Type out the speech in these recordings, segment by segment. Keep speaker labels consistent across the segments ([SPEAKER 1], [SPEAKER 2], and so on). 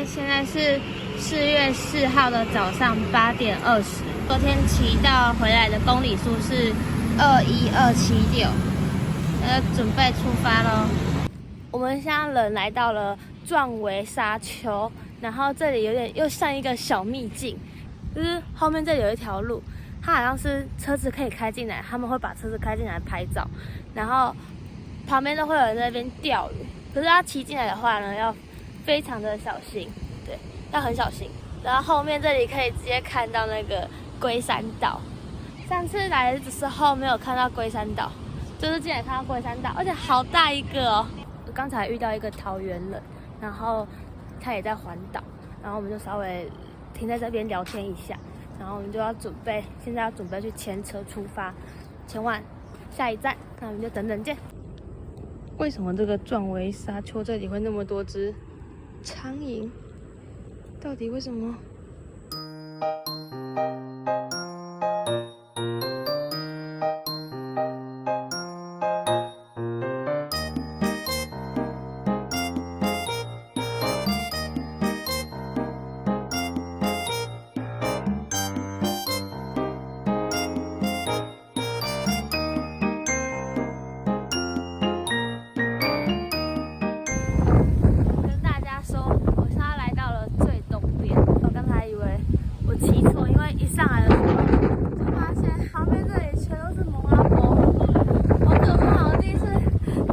[SPEAKER 1] 现在是4月4号的早上8点20。昨天骑到回来的公里数是21276，准备出发喽。我们现在人来到了壮围沙丘，然后这里有点又像一个小秘境，就是后面这里有一条路，它好像是车子可以开进来，他们会把车子开进来拍照，然后旁边都会有人在那边钓鱼。可是要骑进来的话呢，要非常的小心，对，要很小心。然后后面这里可以直接看到那个龟山岛。上次来的时候没有看到龟山岛，就是进来看到龟山岛，而且好大一个哦。我刚才遇到一个桃园人，然后他也在环岛，然后我们就稍微停在这边聊天一下，然后我们就要现在要准备去牵车出发，前往下一站，那我们就等等见。为什么这个壮围沙丘这里会那么多只苍蝇？到底为什么？一上来的时候，就发现旁边这里全都是蒙阿波，好可怕！我第一次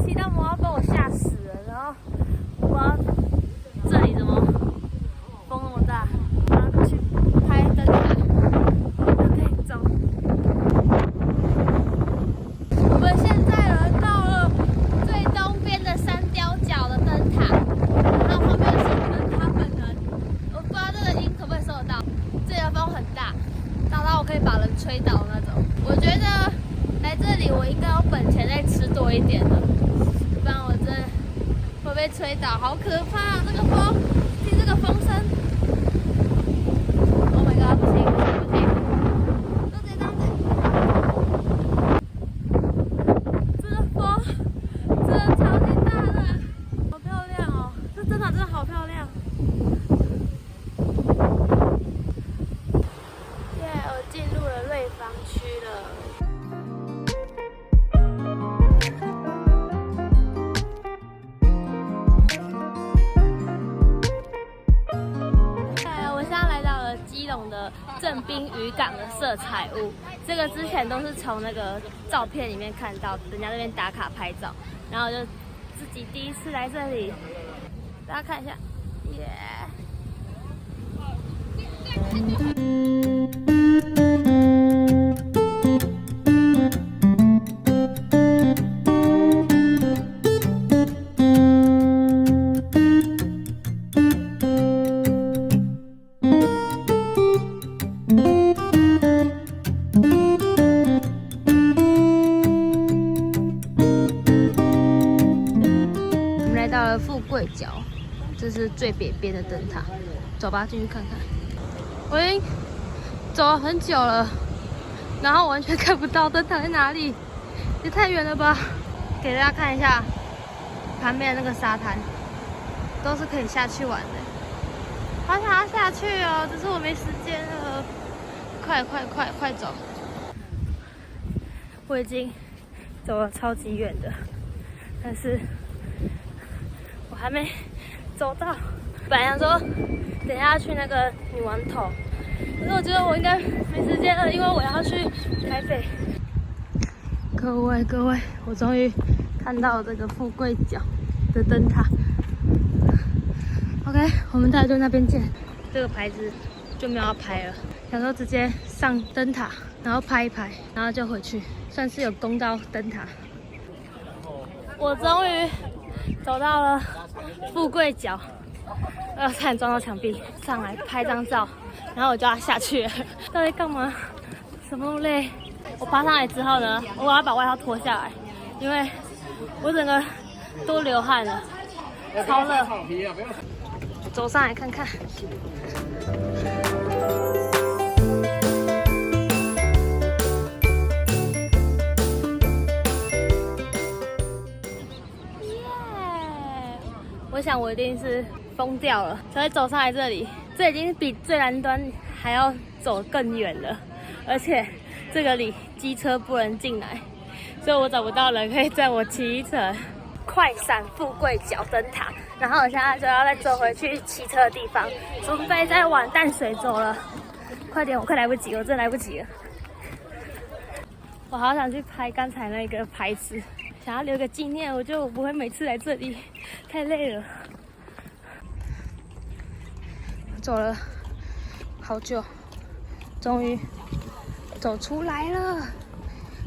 [SPEAKER 1] 骑到蒙阿波，我吓死了。然后我不知道这里怎么风那么大，然后去拍灯塔。OK， 走。我们现在来到了最东边的三雕角的灯塔，然后旁边是灯塔本人。我不知道这个音可不可以收得到。这里的风很大，大到我可以把人吹倒那种。我觉得来这里我应该有本钱再吃多一点的，不然我真的会被吹倒，好可怕啊！这个风，听这个风声 ，Oh my god， 不行不行，都直接这样子。这个风真的超级大的，好漂亮哦！这灯塔真的好漂亮。进入了瑞芳区了。我现在来到了基隆的正滨渔港的色彩屋，这个之前都是从那个照片里面看到，人家那边打卡拍照，然后就自己第一次来这里，大家看一下，耶、到了富贵角，这是最北边的灯塔，走吧，进去看看。我已经走了很久了，然后完全看不到灯塔在哪里，也太远了吧！给大家看一下旁边的那个沙滩，都是可以下去玩的。好想要下去哦，只是我没时间了。快走！我已经走了超级远的，但是我还没走到。本来想说等一下去那个女王头，可是我觉得我应该没时间了，因为我要去台北。各位，我终于看到这个富贵角的灯塔。OK， 我们大家就那边见。这个牌子就没有要拍了，想说直接上灯塔，然后拍一拍，然后就回去，算是有攻到灯塔。我终于走到了富贵角，差点撞到墙壁，上来拍张照，然后我就要下去了。到底干嘛？什么那么累？我爬上来之后呢，我要把外套脱下来，因为我整个都流汗了，超热。走上来看看。我想我一定是疯掉了，才会走上来这里。这已经比最南端还要走更远了，而且这个里机车不能进来，所以我找不到人可以载我骑乘。快闪富贵角灯塔，然后我现在就要再走回去骑车的地方，准备再往淡水走了。快点，我快来不及了，我真的来不及了。我好想去拍刚才那个牌子，想要留个纪念。我觉得我不会每次来这里，太累了。走了好久，终于走出来了。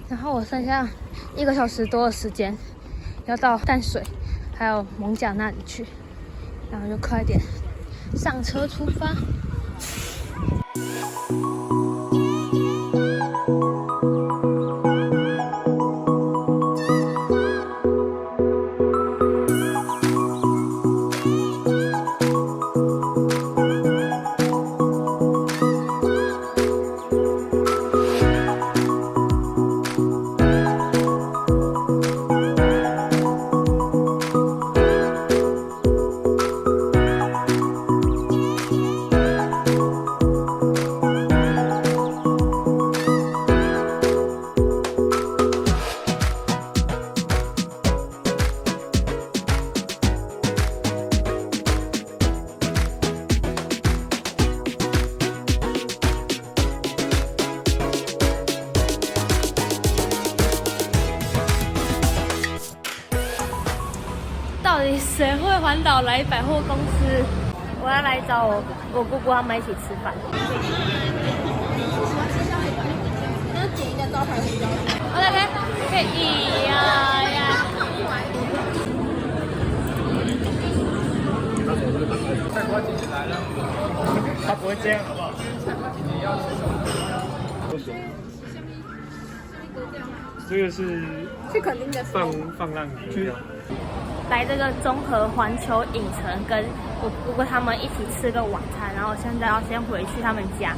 [SPEAKER 1] 然后我剩下1个小时多的时间，要到淡水还有艋舺那里去，然后就快点上车出发。到底谁会环岛来百货公司？我要来找我姑姑他们一起吃饭。那点一个招牌胡椒。OK， 可以呀。
[SPEAKER 2] 他不会这样，好不好？你要吃什么？这个是
[SPEAKER 1] 垦丁的
[SPEAKER 2] 放浪鱼。
[SPEAKER 1] 来这个综合环球影城，跟我姑姑他们一起吃个晚餐，然后现在要先回去他们家，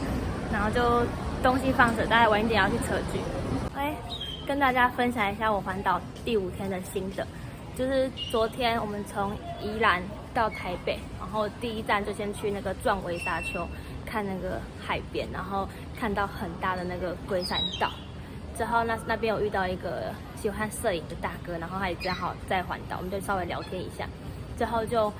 [SPEAKER 1] 然后就东西放着，大概晚一点要去车聚。跟大家分享一下我环岛第5天的心得，就是昨天我们从宜兰到台北，然后第一站就先去那个壮围沙丘看那个海边，然后看到很大的那个龟山岛。之后那边有遇到一个喜欢摄影的大哥，然后他也正好在环岛，我们就稍微聊天一下。之后就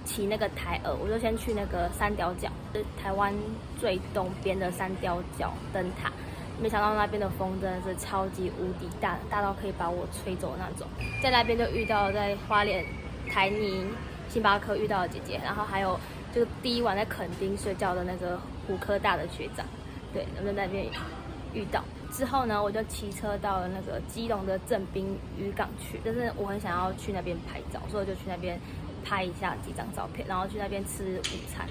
[SPEAKER 1] 骑那个台二，我就先去那个三貂角，就是台湾最东边的三貂角灯塔。没想到那边的风真的是超级无敌大，大到可以把我吹走那种。在那边就遇到在花莲台泥星巴克遇到的姐姐，然后还有就第一晚在垦丁睡觉的那个湖科大的学长，对，我们在那边遇到。之后呢，我就骑车到了那个基隆的正滨渔港去，就是我很想要去那边拍照，所以我就去那边拍一下几张照片，然后去那边吃午餐。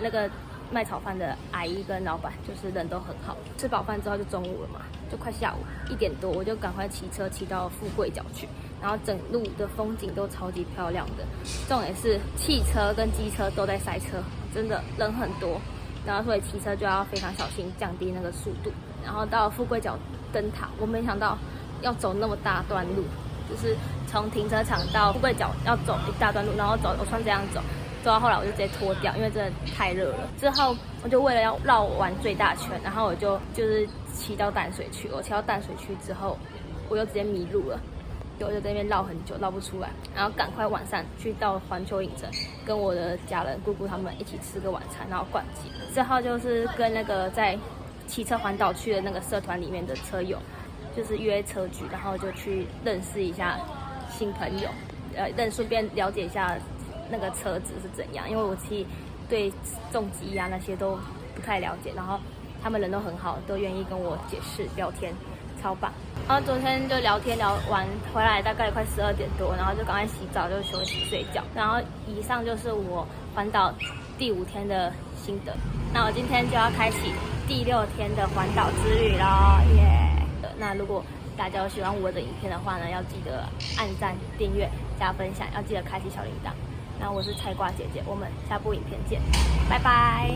[SPEAKER 1] 那个卖炒饭的阿姨跟老板就是人都很好。吃饱饭之后就中午了嘛，就快下午1点多，我就赶快骑车骑到富贵角去，然后整路的风景都超级漂亮的。重点是汽车跟机车都在塞车，真的人很多，然后所以骑车就要非常小心，降低那个速度。然后到富贵角灯塔，我没想到要走那么大段路，就是从停车场到富贵角要走一大段路，然后我穿这样走到后来我就直接脱掉，因为真的太热了。之后我就为了要绕完最大圈，然后我就是骑到淡水区。我骑到淡水区之后，我就直接迷路了，我就在那边绕很久，绕不出来，然后赶快晚上去到环球影城，跟我的家人姑姑他们一起吃个晚餐，然后逛街。之后就是跟那个在骑车环岛去的那个社团里面的车友，就是约车局，然后就去认识一下新朋友，顺便了解一下那个车子是怎样，因为我其实对重机啊那些都不太了解，然后他们人都很好，都愿意跟我解释聊天，超棒。然后昨天就聊天聊完回来大概快12点多，然后就赶快洗澡就休息睡觉。然后以上就是我环岛第5天的心得。那我今天就要开启第6天的环岛之旅咯，耶！那如果大家有喜欢我的影片的话呢，要记得按赞、订阅、加分享，要记得开启小铃铛。那我是菜瓜姐姐，我们下部影片见，拜拜。